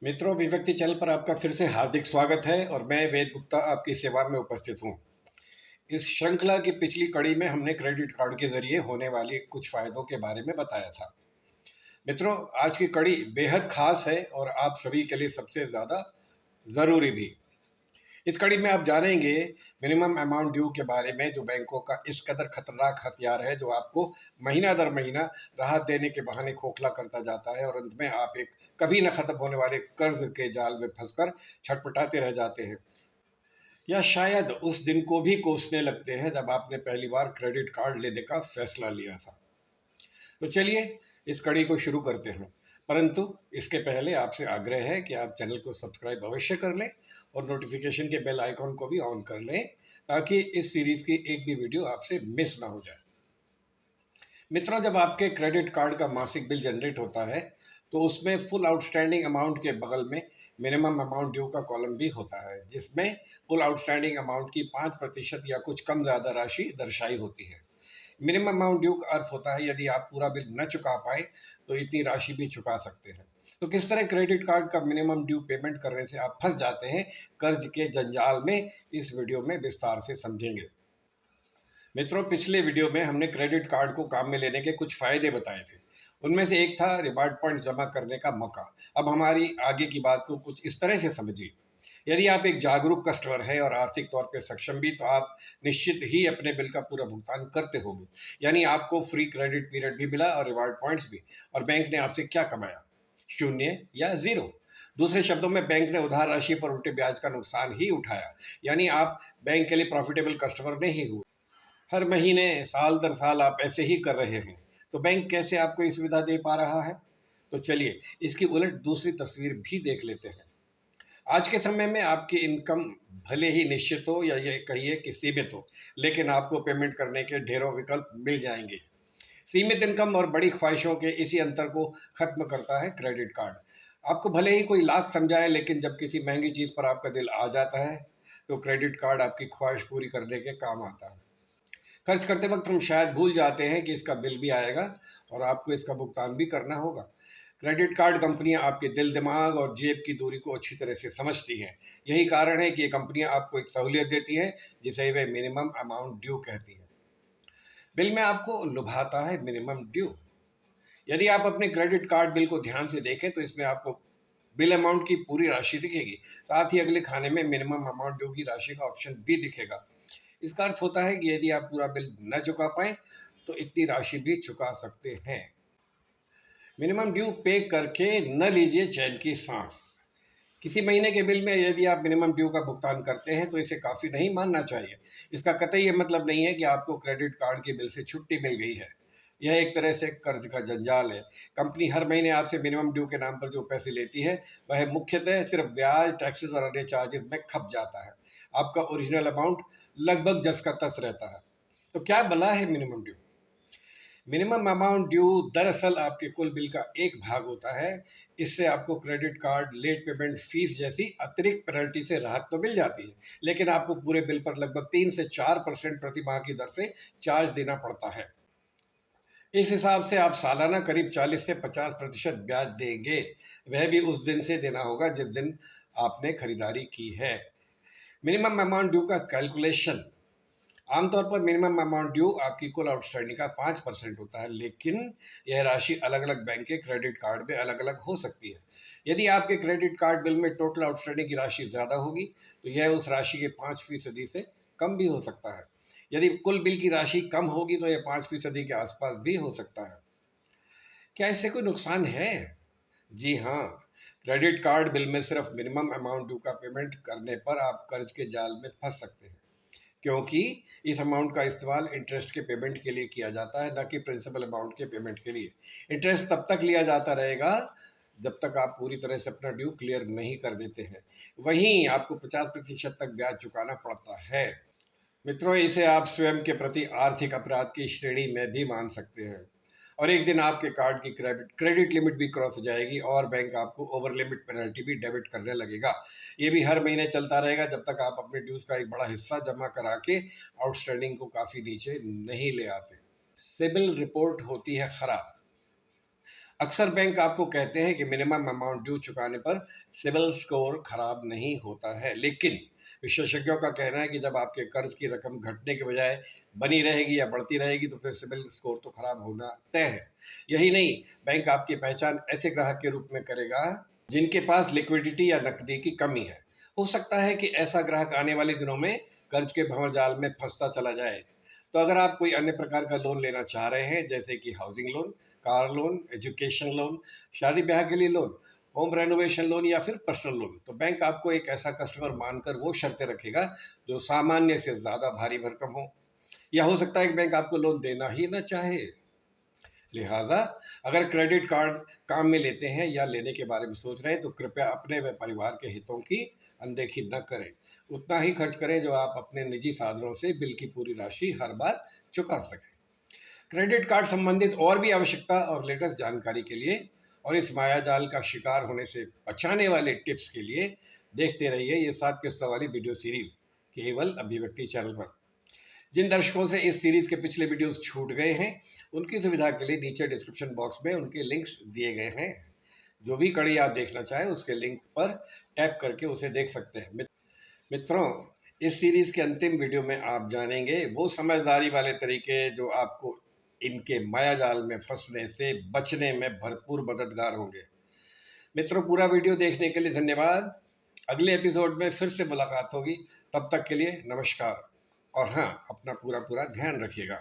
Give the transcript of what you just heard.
मित्रों, अभिव्यक्ति चैनल पर आपका फिर से हार्दिक स्वागत है और मैं वेद गुप्ता आपकी सेवा में उपस्थित हूँ। इस श्रृंखला की पिछली कड़ी में हमने क्रेडिट कार्ड के जरिए होने वाली कुछ फायदों के बारे में बताया था। मित्रों, आज की कड़ी बेहद खास है और आप सभी के लिए सबसे ज़्यादा ज़रूरी भी। इस कड़ी में आप जानेंगे मिनिमम अमाउंट ड्यू के बारे में, जो बैंकों का इस कदर खतरनाक हथियार है जो आपको महीना दर महीना राहत देने के बहाने खोखला करता जाता है और अंत में आप एक कभी न खत्म होने वाले कर्ज के जाल में फंसकर छटपटाते रह जाते हैं, या शायद उस दिन को भी कोसने लगते हैं जब आपने पहली बार क्रेडिट कार्ड लेने का फैसला लिया था। तो चलिए इस कड़ी को शुरू करते हैं, परंतु इसके पहले आपसे आग्रह है कि आप चैनल को सब्सक्राइब अवश्य कर लें और नोटिफिकेशन के बेल आइकॉन को भी ऑन कर लें, ताकि इस सीरीज की एक भी वीडियो आपसे मिस ना हो जाए। मित्रों, जब आपके क्रेडिट कार्ड का मासिक बिल जनरेट होता है तो उसमें फुल आउटस्टैंडिंग अमाउंट के बगल में मिनिमम अमाउंट ड्यू का कॉलम भी होता है, जिसमें फुल आउटस्टैंडिंग अमाउंट की 5% या कुछ कम ज़्यादा राशि दर्शाई होती है। मिनिमम अमाउंट ड्यू का अर्थ होता है यदि आप पूरा बिल न चुका पाए तो इतनी राशि भी चुका सकते हैं। तो किस तरह क्रेडिट कार्ड का मिनिमम ड्यू पेमेंट करने से आप फंस जाते हैं कर्ज के जंजाल में, इस वीडियो में विस्तार से समझेंगे। मित्रों, पिछले वीडियो में हमने क्रेडिट कार्ड को काम में लेने के कुछ फायदे बताए थे। उनमें से एक था रिवार्ड पॉइंट जमा करने का मौका। अब हमारी आगे की बात को कुछ इस तरह से समझिए। यदि आप एक जागरूक कस्टमर हैं और आर्थिक तौर पर सक्षम भी, तो आप निश्चित ही अपने बिल का पूरा भुगतान करते होंगे। यानी आपको फ्री क्रेडिट पीरियड भी मिला और रिवार्ड पॉइंट्स भी। और बैंक ने आपसे क्या कमाया? शून्य या जीरो। दूसरे शब्दों में, बैंक ने उधार राशि पर उल्टे ब्याज का नुकसान ही उठाया। यानी आप बैंक के लिए प्रॉफिटेबल कस्टमर नहीं हुए। हर महीने साल दर साल आप ऐसे ही कर रहे हैं, तो बैंक कैसे आपको ये सुविधा दे पा रहा है? तो चलिए इसकी उलट दूसरी तस्वीर भी देख लेते हैं। आज के समय में आपकी इनकम भले ही निश्चित हो या ये कहिए कि सीमित हो, लेकिन आपको पेमेंट करने के ढेरों विकल्प मिल जाएंगे। सीमित इनकम और बड़ी ख्वाहिशों के इसी अंतर को खत्म करता है क्रेडिट कार्ड। आपको भले ही कोई लाख समझाए, लेकिन जब किसी महंगी चीज़ पर आपका दिल आ जाता है तो क्रेडिट कार्ड आपकी ख्वाहिश पूरी करने के काम आता है। खर्च करते वक्त हम शायद भूल जाते हैं कि इसका बिल भी आएगा और आपको इसका भुगतान भी करना होगा। क्रेडिट कार्ड कंपनियां आपके दिल, दिमाग और जेब की दूरी को अच्छी तरह से समझती हैं। यही कारण है कि ये कंपनियां आपको एक सहूलियत देती हैं जिसे वे मिनिमम अमाउंट ड्यू कहती हैं। बिल में आपको लुभाता है मिनिमम ड्यू। यदि आप अपने क्रेडिट कार्ड बिल को ध्यान से देखें तो इसमें आपको बिल अमाउंट की पूरी राशि दिखेगी। साथ ही अगले खाने में मिनिमम अमाउंट ड्यू की राशि का ऑप्शन भी दिखेगा। इसका अर्थ होता है कि यदि आप पूरा बिल न चुका पाए तो इतनी राशि भी चुका सकते हैं। मिनिमम ड्यू पे करके न लीजिए चैन की सांस। किसी महीने के बिल में यदि आप मिनिमम ड्यू का भुगतान करते हैं तो इसे काफ़ी नहीं मानना चाहिए। इसका कतई ये मतलब नहीं है कि आपको क्रेडिट कार्ड के बिल से छुट्टी मिल गई है। यह एक तरह से कर्ज का जंजाल है। कंपनी हर महीने आपसे मिनिमम ड्यू के नाम पर जो पैसे लेती है वह मुख्यतः सिर्फ ब्याज, टैक्सेस और अन्य चार्जेस में खप जाता है। आपका ओरिजिनल अमाउंट लगभग जस का तस रहता है। तो क्या भला है minimum due? Minimum amount due दरअसल आपके कुल बिल का एक भाग होता है। इससे आपको credit card late payment fees जैसी अतिरिक्त पेनल्टी से राहत तो मिल जाती है, लेकिन आपको पूरे बिल पर लगभग 3 से 4% प्रति माह की दर से चार्ज देना पड़ता है। इस हिसाब से आप सालाना करीब 40 से 50% ब्याज देंगे। वह भी उस दिन से देना होगा जिस दिन आपने खरीदारी की है। मिनिमम अमाउंट ड्यू का कैलकुलेशन: आमतौर पर मिनिमम अमाउंट ड्यू आपकी कुल आउटस्टैंडिंग का 5% होता है, लेकिन यह राशि अलग अलग बैंक के क्रेडिट कार्ड में अलग अलग हो सकती है। यदि आपके क्रेडिट कार्ड बिल में टोटल आउटस्टैंडिंग की राशि ज़्यादा होगी तो यह उस राशि के 5% से कम भी हो सकता है। यदि कुल बिल की राशि कम होगी तो यह 5% के आसपास भी हो सकता है। क्या इससे कोई नुकसान है? जी हाँ। क्रेडिट कार्ड बिल में सिर्फ मिनिमम अमाउंट ड्यू का पेमेंट करने पर आप कर्ज के जाल में फंस सकते हैं, क्योंकि इस अमाउंट का इस्तेमाल इंटरेस्ट के पेमेंट के लिए किया जाता है, न कि प्रिंसिपल अमाउंट के पेमेंट के लिए। इंटरेस्ट तब तक लिया जाता रहेगा जब तक आप पूरी तरह से अपना ड्यू क्लियर नहीं कर देते हैं। वहीं आपको 50% तक ब्याज चुकाना पड़ता है। मित्रों, इसे आप स्वयं के प्रति आर्थिक अपराध की श्रेणी में भी मान सकते हैं। और एक दिन आपके कार्ड की क्रेडिट लिमिट भी क्रॉस हो जाएगी और बैंक आपको ओवर लिमिट पेनल्टी भी डेबिट करने लगेगा। ये भी हर महीने चलता रहेगा जब तक आप अपने ड्यूज का एक बड़ा हिस्सा जमा करा के आउटस्टैंडिंग को काफ़ी नीचे नहीं ले आते। सिबिल रिपोर्ट होती है खराब। अक्सर बैंक आपको कहते हैं कि मिनिमम अमाउंट ड्यू चुकाने पर सिबिल स्कोर खराब नहीं होता है, लेकिन विशेषज्ञों का कहना है कि जब आपके कर्ज की रकम घटने के बजाय बनी रहेगी या बढ़ती रहेगी तो फिर सिबिल स्कोर तो खराब होना तय है। यही नहीं, बैंक आपकी पहचान ऐसे ग्राहक के रूप में करेगा जिनके पास लिक्विडिटी या नकदी की कमी है। हो सकता है कि ऐसा ग्राहक आने वाले दिनों में कर्ज के भंवरजाल में फंसता चला जाए। तो अगर आप कोई अन्य प्रकार का लोन लेना चाह रहे हैं, जैसे कि housing loan, car loan, education loan, शादी ब्याह के लिए लोन, होम रेनोवेशन लोन या फिर पर्सनल लोन, तो बैंक आपको एक ऐसा कस्टमर मानकर वो शर्तें रखेगा जो सामान्य से ज़्यादा भारी भरकम हो। या हो सकता है कि बैंक आपको लोन देना ही ना चाहे। लिहाजा अगर क्रेडिट कार्ड काम में लेते हैं या लेने के बारे में सोच रहे हैं तो कृपया अपने व परिवार के हितों की अनदेखी न करें। उतना ही खर्च करें जो आप अपने निजी साधनों से बिल की पूरी राशि हर बार चुका सकें। क्रेडिट कार्ड संबंधित और भी आवश्यकता और लेटेस्ट जानकारी के लिए और इस मायाजाल का शिकार होने से बचाने वाले टिप्स के लिए देखते रहिए ये 7 किस्तों वाली वीडियो सीरीज केवल अभिव्यक्ति चैनल पर। जिन दर्शकों से इस सीरीज के पिछले वीडियोस छूट गए हैं, उनकी सुविधा के लिए नीचे डिस्क्रिप्शन बॉक्स में उनके लिंक्स दिए गए हैं। जो भी कड़ी आप देखना चाहें उसके लिंक पर टैप करके उसे देख सकते हैं। मित्रों, इस सीरीज के अंतिम वीडियो में आप जानेंगे वो समझदारी वाले तरीके जो आपको इनके मायाजाल में फंसने से बचने में भरपूर मददगार होंगे। मित्रों, पूरा वीडियो देखने के लिए धन्यवाद। अगले एपिसोड में फिर से मुलाकात होगी। तब तक के लिए नमस्कार। और हाँ, अपना पूरा ध्यान रखिएगा।